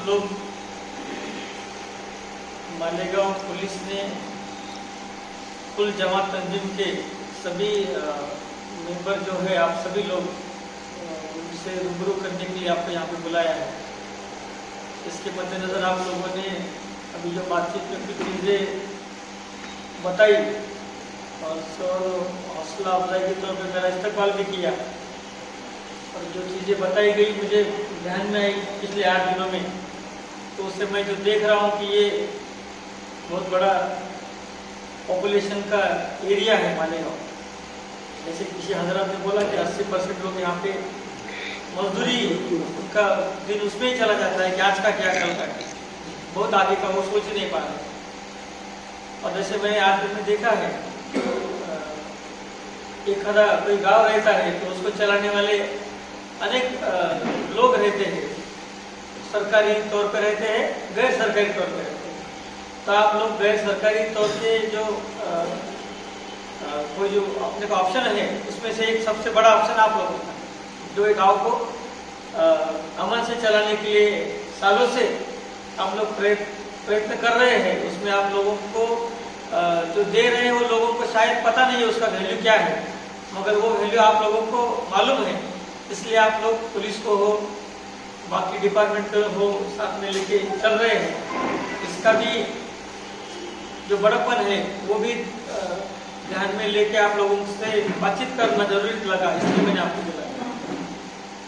लोग मालेगांव पुलिस ने कुल जमात तंजीम के सभी मेंबर जो है, आप सभी लोग उनसे रूबरू करने के लिए आपको यहाँ पे बुलाया है। इसके मद्देनज़र आप लोगों ने अभी जो बातचीत में कुछ चीज़ें बताई और हौसला अफजाई के तौर पर मेरा इस्तकबाल भी किया, और जो चीज़ें बताई गई मुझे ध्यान में आई पिछले 8 दिनों में, तो उससे मैं जो देख रहा हूँ कि ये बहुत बड़ा पॉपुलेशन का एरिया है मालेगांव। जैसे किसी हजरत ने बोला कि 80% लोग यहाँ पे मजदूरी का दिन उसमें ही चला जाता है कि आज का क्या कल का, बहुत आगे का वो सोच नहीं पा रहे। और जैसे मैंने 8 दिन में देखा है, एक आधा कोई गांव रहता है तो उसको चलाने वाले अनेक लोग रहते हैं, सरकारी तौर पर रहते हैं, गैर सरकारी तौर पर रहते हैं। तो आप लोग गैर सरकारी तौर से जो कोई जो अपने का ऑप्शन है, उसमें से एक सबसे बड़ा ऑप्शन आप लोगों का, जो एक गाँव को अमन से चलाने के लिए सालों से आप लोग प्रयत्न कर रहे हैं। उसमें आप लोगों को जो दे रहे हैं वो लोगों को शायद पता नहीं है उसका वैल्यू क्या है, मगर वो वैल्यू आप लोगों को मालूम है। इसलिए आप लोग पुलिस को हो, बाकी डिपार्टमेंट को हो, साथ में लेके चल रहे हैं। इसका भी जो बड़ापन है वो भी ध्यान में लेके आप लोगों से बातचीत करना जरूरी लगा, इसलिए मैंने आपको बुलाया।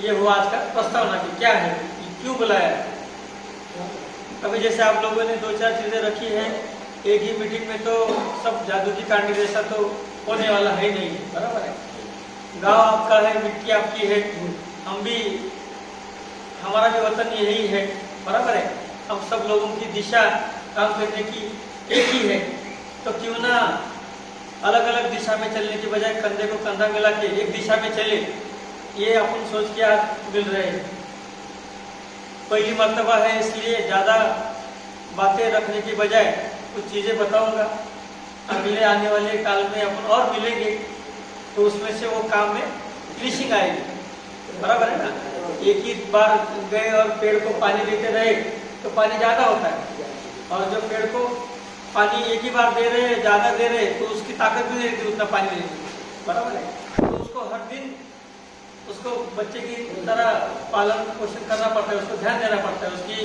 ये हुआ आज का प्रस्तावना की क्या है, क्यों बुलाया है। अभी जैसे आप लोगों ने 2-4 चीजें रखी है, एक ही मीटिंग में तो सब जादू की कहानी जैसा तो होने वाला है नहीं, बराबर है। गांव आपका है, मिट्टी आपकी है, हम भी, हमारा भी वतन यही है, बराबर है। हम सब लोगों की दिशा काम करने की एक ही है, तो क्यों ना अलग अलग दिशा में चलने की बजाय कंधे को कंधा मिला के एक दिशा में चले। ये अपन सोच के आज मिल रहे हैं, पहली मर्तबा है, इसलिए ज़्यादा बातें रखने की बजाय कुछ चीज़ें बताऊंगा। अगले आने वाले काल में अपन और मिलेंगे तो उसमें से वो काम में फिनिशिंग आएगी, बराबर है ना। एक ही बार गए और पेड़ को पानी देते रहे तो पानी ज़्यादा होता है, और जब पेड़ को पानी एक ही बार दे रहे, ज़्यादा दे रहे, तो उसकी ताकत भी नहीं रहती उतना पानी देने की, बराबर है। तो उसको हर दिन उसको बच्चे की तरह पालन पोषण करना पड़ता है, उसको ध्यान देना पड़ता है, उसकी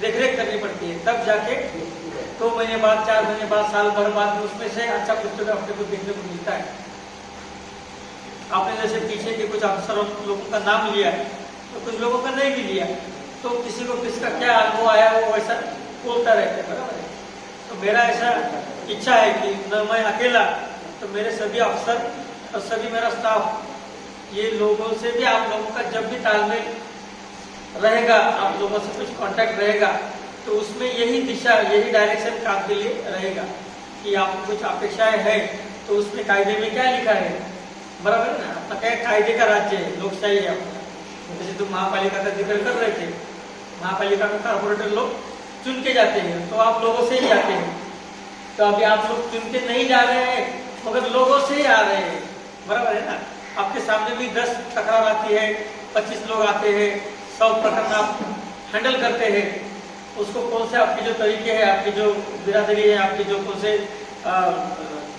देखरेख करनी पड़ती है, तब जाके 2 महीने बाद, 4 महीने बाद, साल भर बाद में उसमें से अच्छा कुछ तो अपने को देखने को मिलता है। आपने जैसे पीछे के कुछ अफसरों लोगों का नाम लिया, तो कुछ लोगों का नहीं भी लिया, तो किसी को किसका क्या अनुभव आया वो वैसा बोलता रहता है, बराबर है। तो मेरा ऐसा इच्छा है कि न मैं अकेला, तो मेरे सभी अफसर और सभी मेरा स्टाफ, ये लोगों से भी आप लोगों का जब भी तालमेल रहेगा, आप लोगों से कुछ कांटेक्ट रहेगा, तो उसमें यही दिशा, यही डायरेक्शन काम के लिए रहेगा कि आपको कुछ अपेक्षाएं है तो उसमें कायदे में क्या लिखा है, बराबर है ना। अपना क्या कायदे का राज्य है, लोकशाही है अपना। जैसे तुम महापालिका का जिक्र कर रहे थे, महापालिका में कारपोरेटर लोग चुन के जाते हैं, तो आप लोगों से ही आते हैं। तो अभी आप लोग चुन के नहीं जा रहे हैं, मगर लोगों से ही आ रहे हैं, बराबर है ना। आपके सामने भी 10 तकरार आती है, 25 लोग आते हैं, 100 प्रकरण आप हैंडल करते हैं। उसको कौन से आपके जो तरीके हैं, आपकी जो बिरादरी है, आपकी जो कौन से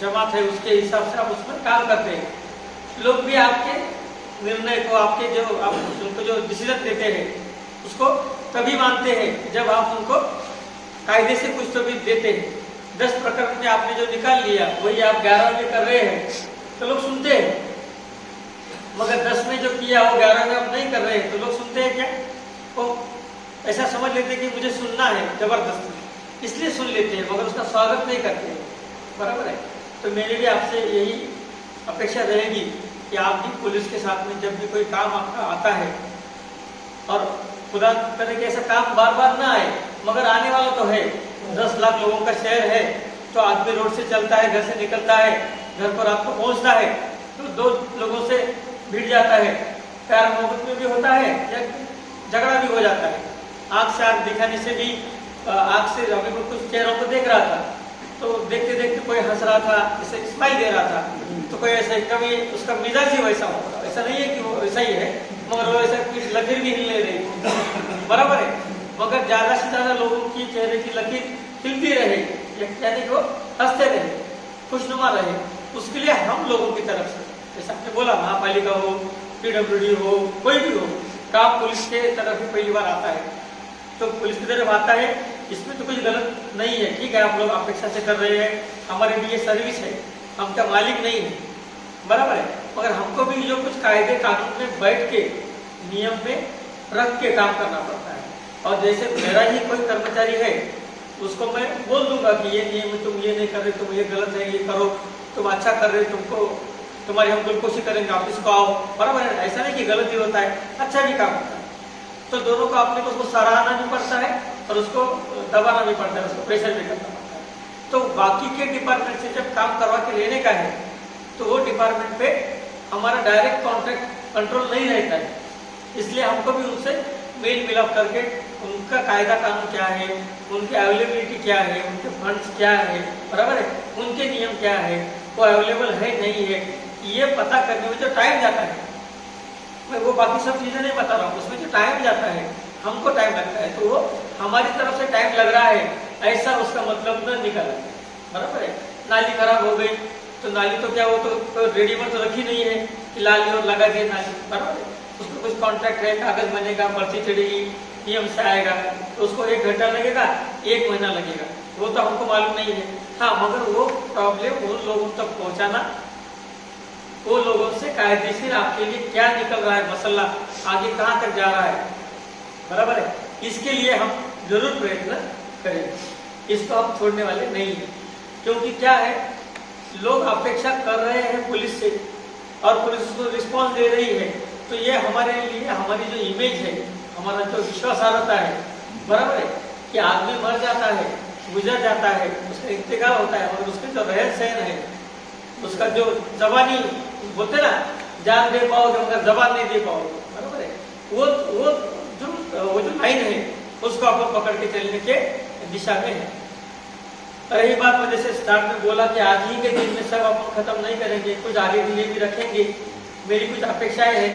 जमात है, उसके हिसाब से आप उसमें काम करते हैं। लोग भी आपके निर्णय को, आपके जो आप उनको जो डिसीजन देते हैं, उसको तभी मानते हैं जब आप उनको कायदे से कुछ तो भी देते हैं। 10 प्रकरण में आपने जो निकाल लिया वही आप 11 में कर रहे हैं, तो लोग सुनते हैं। मगर 10 में जो किया वो 11 में आप नहीं कर रहे हैं, तो लोग सुनते हैं क्या? वो ऐसा समझ लेते हैं कि मुझे सुनना है जबरदस्ती, इसलिए सुन लेते हैं, मगर उसका स्वागत नहीं करते हैं, बराबर है। तो मेरी भी आपसे यही अपेक्षा रहेगी कि आप भी पुलिस के साथ में जब भी कोई काम आपका आता है, और खुदा करे कि ऐसा काम बार बार ना आए, मगर आने वाला तो है। 10 लाख लोगों का शहर है, तो आदमी रोड से चलता है, घर से निकलता है, घर पर आपको पहुंचता है, तो 2 लोगों से भिड़ जाता है, प्यार मोहब्बत में भी होता है या झगड़ा भी हो जाता है। आँख से आँख दिखाने से भी, आँख से अभी मैं कुछ चेहरों को देख रहा था, तो देखते देखते कोई हंस रहा था, जैसे स्माइल दे रहा था, तो कोई ऐसा कभी उसका मिजाज ही वैसा होगा। ऐसा नहीं है कि वो वैसा ही है, मगर वो ऐसा कुछ लकीर भी हिल ले रही, बराबर है। मगर ज्यादा से ज्यादा लोगों की चेहरे की लकीर खिलती रहे, यानी कि वो हंसते रहे, खुशनुमा रहे, उसके लिए हम लोगों की तरफ से, जैसे आपने बोला महापालिका हो, PWD हो, कोई भी हो, काम पुलिस के तरफ ही पहली बार आता है, तो पुलिस की तरफ आता है, इसमें तो कुछ गलत नहीं है। ठीक है, आप लोग अपेक्षा से कर रहे हैं, हमारे लिए सर्विस है, हम क्या मालिक नहीं है, बराबर है, मगर हमको भी जो कुछ कायदे कानून में बैठ के नियम में रख के काम करना पड़ता है। और जैसे मेरा ही कोई कर्मचारी है, उसको मैं बोल दूंगा कि ये नियम तुम ये नहीं कर रहे, तुम ये गलत है, ये करो, तुम अच्छा कर रहे, तुमको तुम्हारी हम बिल्कुल कोशिश करेंगे, ऑफिस को आओ, बराबर है। ऐसा नहीं कि गलत ही होता है, अच्छा भी काम होता है, तो दोनों को अपने को उसको सराहना भी पड़ता है और उसको दबाना भी पड़ता है, उसको प्रेशर भी करना पड़ता है। तो बाकी के डिपार्टमेंट से जब काम करवा के लेने का है, तो वो डिपार्टमेंट पे हमारा डायरेक्ट कॉन्ट्रैक्ट कंट्रोल नहीं रहता है, इसलिए हमको भी उनसे मेल मिलाप करके उनका कायदा कानून क्या है, उनकी अवेलेबिलिटी क्या है, उनके फंड्स क्या है, बराबर है, उनके नियम क्या है, वो अवेलेबल है नहीं है, ये पता करने में जो टाइम जाता है, मैं वो बाकी सब चीजें नहीं बता रहा हूँ, उसमें जो टाइम जाता है, हमको टाइम लगता है, तो वो हमारी तरफ से टाइम लग रहा है ऐसा उसका मतलब न निकला, बराबर है। नाली खराब हो गई तो नाली तो क्या, वो तो रेडीमेड तो रखी नहीं है कि लाली और लगा दिए नाली, बराबर है, उसमें कुछ कॉन्ट्रैक्ट है, कागज बनेगा, पर्ची चढ़ेगी, नियम से आएगा, तो उसको 1 घंटा लगेगा, 1 महीना लगेगा, वो तो हमको मालूम नहीं है। हाँ, मगर वो प्रॉब्लम उन लोगों तक पहुंचाना, वो लोगों से कायदेशीर आपके लिए क्या निकल रहा है मसला, आगे कहाँ तक जा रहा है, बराबर है, इसके लिए हम जरूर प्रयत्न करेंगे, इसको हम छोड़ने वाले नहीं है। क्योंकि क्या है, लोग अपेक्षा कर रहे हैं पुलिस से और पुलिस उसको रिस्पॉन्स दे रही है, तो ये हमारे लिए, हमारी जो इमेज है, हमारा जो विश्वासार्हता है, बराबर है, कि आदमी मर जाता है, गुजर जाता है, उसका इंतकाल होता है, और उसके जो रहन सहन है, उसका जो जबानी बोलते ना, जान दे पाओगे मगर जबान नहीं दे पाओगे, बराबर है, वो जो लाइन है, उसको अपन पकड़ के चलने के दिशा में है। रही बात में, जैसे स्टार्ट में बोला कि आज ही के दिन में सब अपन खत्म नहीं करेंगे, कुछ आगे के लिए भी रखेंगे, मेरी कुछ अपेक्षाएं हैं।